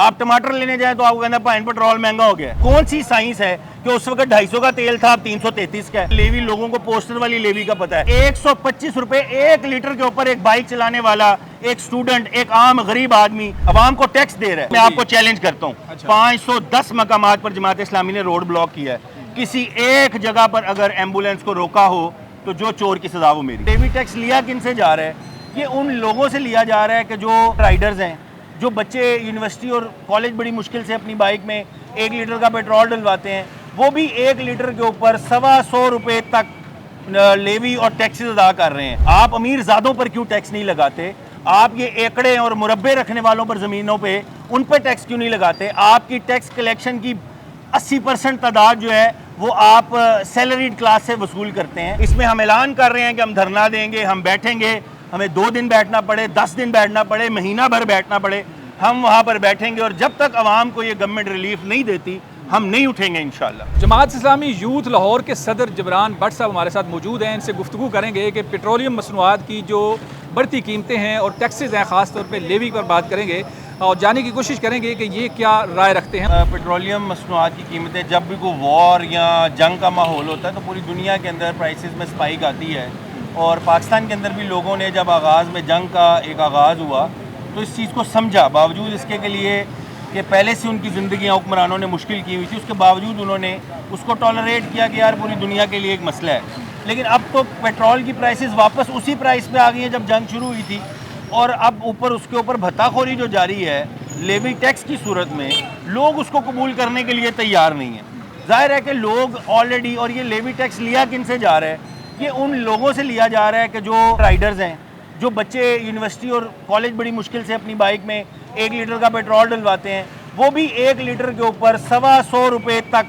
आप टमाटर लेने जाए तो आपको कहना पाइन पेट्रोल महंगा हो गया। कौन सी साइंस है कि उस वक्त 250 का तेल था, अब 333 का है। लेवी लोगों को पोस्टर वाली लेवी का पता है। 125 रुपए 1 लीटर के ऊपर एक बाइक चलाने वाला, एक स्टूडेंट, एक आम गरीब आदमी अवाम को टैक्स दे रहा है। मैं आपको चैलेंज करता हूँ, 510 मकामात पर जमात इस्लामी ने रोड ब्लॉक किया है। किसी एक जगह पर अगर एम्बुलेंस को रोका हो तो जो चोर की सजा वो मेरी। लेवी टैक्स लिया किन से जा रहा है? ये उन लोगों से लिया जा रहा है कि जो राइडर्स हैं, जो बच्चे यूनिवर्सिटी और कॉलेज बड़ी मुश्किल से अपनी बाइक में 1 लीटर का पेट्रोल डलवाते हैं, वो भी 1 लीटर के ऊपर 125 रुपए तक लेवी और टैक्सेस अदा कर रहे हैं। आप अमीर ज़ादों पर क्यों टैक्स नहीं लगाते? आप ये एकड़े और मुरब्बे रखने वालों पर, ज़मीनों पे, उन पर टैक्स क्यों नहीं लगाते? आपकी टैक्स कलेक्शन की 80% तादाद जो है वो आप सैलरीड क्लास से वसूल करते हैं। इसमें हम ऐलान कर रहे हैं कि हम धरना देंगे, हम बैठेंगे, हमें 2 दिन बैठना पड़े, 10 दिन बैठना पड़े, महीना भर बैठना पड़े, हम वहाँ पर बैठेंगे और जब तक आवाम को ये गवर्नमेंट रिलीफ नहीं देती हम नहीं उठेंगे इंशाल्लाह। जमात इस्लामी यूथ लाहौर के सदर जबरान भट्ट साहब हमारे साथ मौजूद हैं। इनसे गुफ्तगू करेंगे कि पेट्रोलियम मसनूआत की जो बढ़ती कीमतें हैं और टैक्सेस हैं, ख़ास तौर पे लेवी पर बात करेंगे और जानने की कोशिश करेंगे कि ये क्या राय रखते हैं। पेट्रोलियम मसनूआत की कीमतें, जब भी कोई वॉर या जंग का माहौल होता है तो पूरी दुनिया के अंदर प्राइसेस में स्पाइक आती है। और पाकिस्तान के अंदर भी लोगों ने जब आगाज़ में जंग का एक आगाज़ हुआ तो इस चीज़ को समझा, बावजूद इसके के लिए कि पहले से उनकी ज़िंदगियाँ हुक्मरानों ने मुश्किल की हुई थी, उसके बावजूद उन्होंने उसको टॉलरेट किया कि यार पूरी दुनिया के लिए एक मसला है। लेकिन अब तो पेट्रोल की प्राइसेस वापस उसी प्राइस पे आ गई है जब जंग शुरू हुई थी, और अब ऊपर उसके ऊपर भत्ताखोरी जो जारी है लेवी टैक्स की सूरत में, लोग उसको कबूल करने के लिए तैयार नहीं है। जाहिर है कि लोग ऑलरेडी, और ये लेवी टैक्स लिया किन से जा रहा है? ये उन लोगों से लिया जा रहा है कि जो राइडर्स हैं, जो बच्चे यूनिवर्सिटी और कॉलेज बड़ी मुश्किल से अपनी बाइक में 1 लीटर का पेट्रोल डलवाते हैं, वो भी 1 लीटर के ऊपर 125 रुपए तक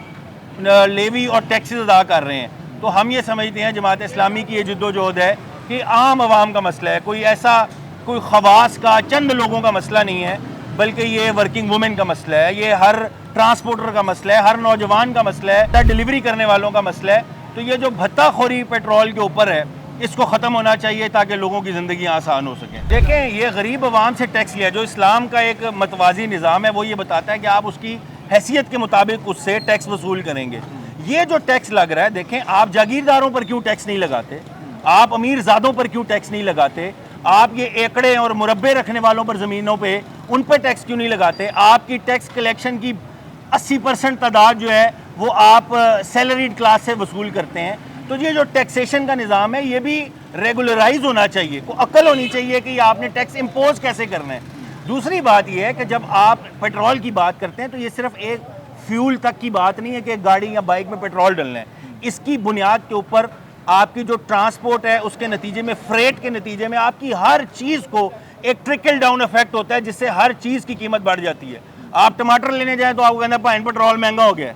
लेवी और टैक्सेस अदा कर रहे हैं। तो हम ये समझते हैं जमात इस्लामी की ये जद्दोजहद है कि आम आवाम का मसला है, कोई ऐसा कोई खवास का चंद लोगों का मसला नहीं है, बल्कि ये वर्किंग वुमेन का मसला है, ये हर ट्रांसपोर्टर का मसला है, हर नौजवान का मसला है, डिलीवरी करने वालों का मसला है। तो ये जो भत्ताखोरी पेट्रोल के ऊपर है इसको ख़त्म होना चाहिए ताकि लोगों की ज़िंदगी आसान हो सके। देखें, ये गरीब आवाम से टैक्स लिया, जो इस्लाम का एक मतवाजी निज़ाम है वो ये बताता है कि आप उसकी हैसियत के मुताबिक उससे टैक्स वसूल करेंगे। ये जो टैक्स लग रहा है, देखें, आप जागीरदारों पर क्यों टैक्स नहीं लगाते? आप अमीर ज़ादों पर क्यों टैक्स नहीं लगाते? आप ये एकड़े और मुरब्बे रखने वालों पर, ज़मीनों पे, उन पर टैक्स क्यों नहीं लगाते? आपकी टैक्स कलेक्शन की 80% तादाद जो है वो आप सैलरीड क्लास से वसूल करते हैं। तो ये जो टैक्सेशन का निज़ाम है ये भी रेगुलराइज होना चाहिए, को अक्ल होनी चाहिए कि आपने टैक्स इम्पोज कैसे करना है। दूसरी बात यह है कि जब आप पेट्रोल की बात करते हैं तो ये सिर्फ एक फ्यूल तक की बात नहीं है कि गाड़ी या बाइक में पेट्रोल डलना है। इसकी बुनियाद के ऊपर आपकी जो ट्रांसपोर्ट है उसके नतीजे में, फ्रेट के नतीजे में आपकी हर चीज़ को एक ट्रिकल डाउन इफेक्ट होता है जिससे हर चीज़ की कीमत बढ़ जाती है। आप टमाटर लेने जाएँ तो आपको कहना पाइन पेट्रोल महंगा हो गया,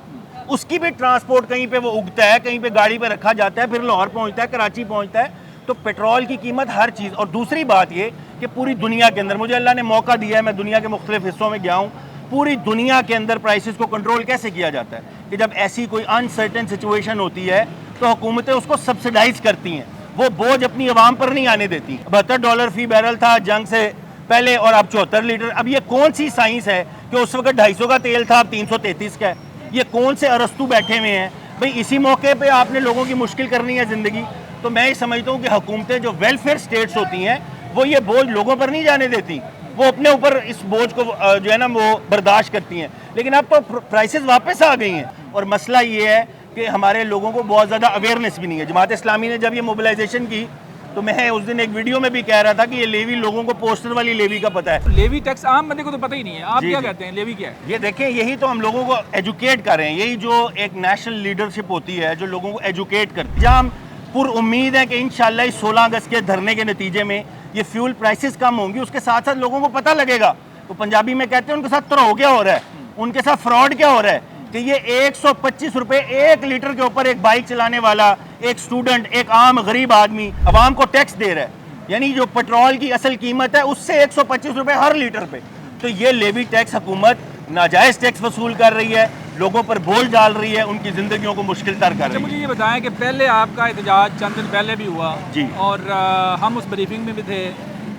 उसकी भी ट्रांसपोर्ट कहीं पे वो उगता है, कहीं पे गाड़ी पे रखा जाता है, फिर लाहौर पहुंचता है, कराची पहुंचता है। तो पेट्रोल की कीमत हर चीज़। और दूसरी बात ये कि पूरी दुनिया के अंदर, मुझे अल्लाह ने मौका दिया है, मैं दुनिया के मुख्तलिफ हिस्सों में गया हूँ, पूरी दुनिया के अंदर प्राइसेस को कंट्रोल कैसे किया जाता है कि जब ऐसी कोई अनसर्टेन सिचुएशन होती है तो हुकूमतें उसको सब्सिडाइज करती हैं, वो बोझ अपनी आवाम पर नहीं आने देती। $72 फी बैरल था जंग से पहले और अब 74 लीटर। अब ये कौन सी साइंस है कि उस वक्त 250 का तेल था, अब 333 का है? ये कौन से अरस्तू बैठे हुए हैं भाई? इसी मौके पे आपने लोगों की मुश्किल करनी है ज़िंदगी। तो मैं ये समझता हूँ कि हुकूमतें जो वेलफेयर स्टेट्स होती हैं वो ये बोझ लोगों पर नहीं जाने देती, वो अपने ऊपर इस बोझ को जो है ना वो बर्दाश्त करती हैं। लेकिन अब तो प्राइसेस वापस आ गई हैं और मसला ये है कि हमारे लोगों को बहुत ज़्यादा अवेयरनेस भी नहीं है। जमात इस्लामी ने जब ये मोबिलाइजेशन की तो मैं उस दिन एक वीडियो में भी कह रहा था कि ये लेवी लोगों को पोस्टर वाली लेवी का पता है। लेवी टैक्स आम बंदे को तो पता ही नहीं है। आप क्या कहते हैं लेवी क्या है? ये देखें, यही तो हम लोगों को एजुकेट कर रहे हैं, यही जो एक नेशनल लीडरशिप होती है जो लोगों को एजुकेट करती है। जहाँ हम पुरुम्मीद है कि इंशाल्लाह इस 16 अगस्त के धरने के नतीजे में ये फ्यूल प्राइसेस कम होंगी, उसके साथ साथ लोगों को पता लगेगा। तो पंजाबी में कहते हैं उनके साथ तो क्या हो रहा है, उनके साथ फ्रॉड क्या हो रहा है कि ये 125 रुपए 1 लीटर के ऊपर एक बाइक चलाने वाला, एक स्टूडेंट, एक आम गरीब आदमी अवाम को टैक्स दे रहा है। यानी जो पेट्रोल की असल कीमत है उससे 125 रुपए हर लीटर पे। तो ये लेवी टैक्स हुकूमत नाजायज़ टैक्स वसूल कर रही है, लोगों पर बोझ डाल रही है, उनकी ज़िंदगियों को मुश्किल तर कर रही है। मुझे ये बताएं कि पहले आपका एहतजाज चंद दिन पहले भी हुआ जी, और हम उस ब्रीफिंग में भी थे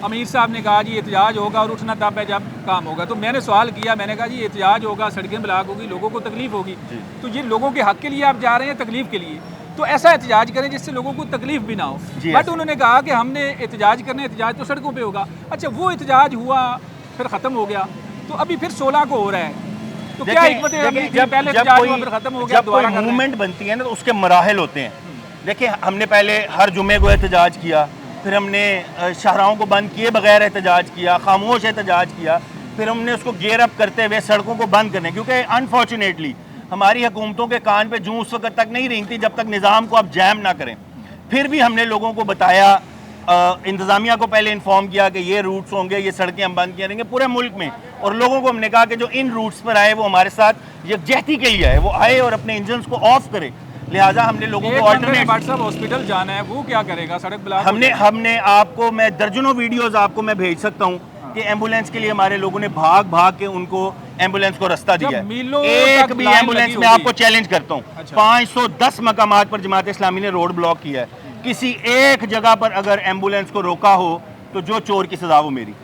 अमीर साहब ने कहा जी एहतजाज होगा और उठना तब है जब काम होगा। तो मैंने सवाल किया, मैंने कहा जी एहतजाज होगा, सड़कें ब्लॉक होगी, लोगों को तकलीफ होगी, तो ये लोगों के हक के लिए आप जा रहे हैं तकलीफ के लिए, तो ऐसा एहतजाज करें जिससे लोगों को तकलीफ भी ना हो। बट उन्होंने कहा कि हमने एहतजाज करना है, एहतजाज तो सड़कों पे होगा। अच्छा, वो एहतजाज हुआ फिर ख़त्म हो गया, तो अभी फिर 16 को हो रहा है, तो क्या हिकमत अमली थी? पहले एहतजाज हुआ फिर ख़त्म हो गया, दोबारा मूवमेंट बनती है ना तो उसके मराहल होते हैं। देखिए, हमने पहले हर जुमे को एहतजाज किया, फिर हमने शाहराहों को बंद किए बगैर एहतजाज किया, खामोश एहतजाज किया, फिर हमने उसको गेयर अप करते हुए सड़कों को बंद करने, क्योंकि अनफॉर्चुनेटली हमारी हुकूमतों के कान पे जूं उस वक्त तक नहीं रही थी जब तक निज़ाम को आप जैम ना करें। फिर भी हमने लोगों को बताया, इंतज़ामिया को पहले इन्फॉर्म किया कि ये रूट्स होंगे, ये सड़कें हम बंद करेंगे पूरे मुल्क में, और लोगों को हमने कहा कि जो इन रूट्स पर आए वो हमारे साथ यकजहती के लिए आए, वो आए और अपने इंजन को ऑफ करे। लिहाजा हमने लोगों को ऑल्टरनेट हॉस्पिटल जाना है, वो क्या करेगा? सड़क ब्लॉक। हमने आपको, मैं दर्जनों वीडियोस आपको मैं भेज सकता हूँ कि एम्बुलेंस के लिए हमारे लोगों ने भाग भाग के उनको एम्बुलेंस को रास्ता दिया है। एक भी एम्बुलेंस में आपको चैलेंज करता हूँ, 510 मकामात पर जमात इस्लामी ने रोड ब्लॉक किया है। किसी एक जगह पर अगर एम्बुलेंस को रोका हो तो जो चोर की सजा वो मेरी।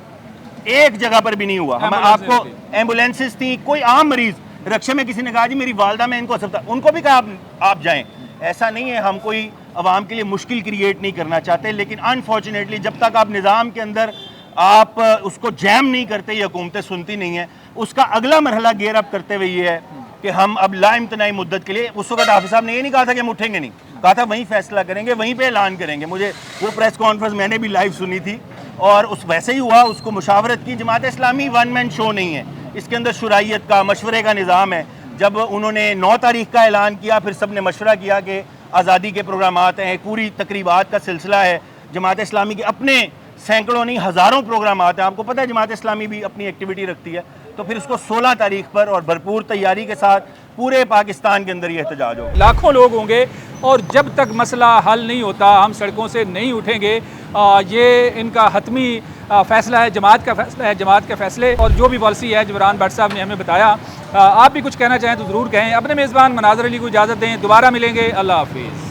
एक जगह पर भी नहीं हुआ। हम आपको एम्बुलेंसेस थी, कोई आम मरीज रक्षा में किसी ने कहा जी मेरी वालदा में इनको अस्पताल, उनको भी कहा आप जाएं। ऐसा नहीं है, हम कोई आवाम के लिए मुश्किल क्रिएट नहीं करना चाहते, लेकिन अनफॉर्चुनेटली जब तक आप निज़ाम के अंदर आप उसको जैम नहीं करते, ये हुकूमतें सुनती नहीं है। उसका अगला मरहला गेयर अप करते हुए ये है कि हम अब लाइमतनाई मुद्दत के लिए, उस वक्त हाफिज साहब ने ये नहीं कहा था कि हम उठेंगे नहीं, कहा था वहीं फैसला करेंगे, वहीं पे ऐलान करेंगे। मुझे वो प्रेस कॉन्फ्रेंस मैंने भी लाइव सुनी थी और उस वैसे ही हुआ, उसको मुशावरत की। Jamaat Islami one man show नहीं है, इसके अंदर शुराइयत का, मशवरे का निज़ाम है। जब उन्होंने 9 तारीख का ऐलान किया, फिर सब ने मशवरा किया कि आज़ादी के प्रोग्रामात हैं, एक पूरी तकरीबात का सिलसिला है। जमात इस्लामी के अपने सैकड़ों नहीं हज़ारों प्रोग्रामात हैं, आपको पता है जमात इस्लामी भी अपनी एक्टिविटी रखती है। तो फिर उसको 16 तारीख पर और भरपूर तैयारी के साथ पूरे पाकिस्तान के अंदर ये एहतजाज होगा। लाखों लोग होंगे और जब तक मसला हल नहीं होता हम सड़कों से नहीं उठेंगे। ये इनका हतमी फ़ैसला है, जमात का फ़ैसला है, जमात के फ़ैसले और जो भी पॉलिसी है जबरान भट्ट साहब ने हमें बताया। आप भी कुछ कहना चाहें तो ज़रूर कहें। अपने मेज़बान मनाज़र अली को इजाज़त दें, दोबारा मिलेंगे। अल्लाह हाफिज़।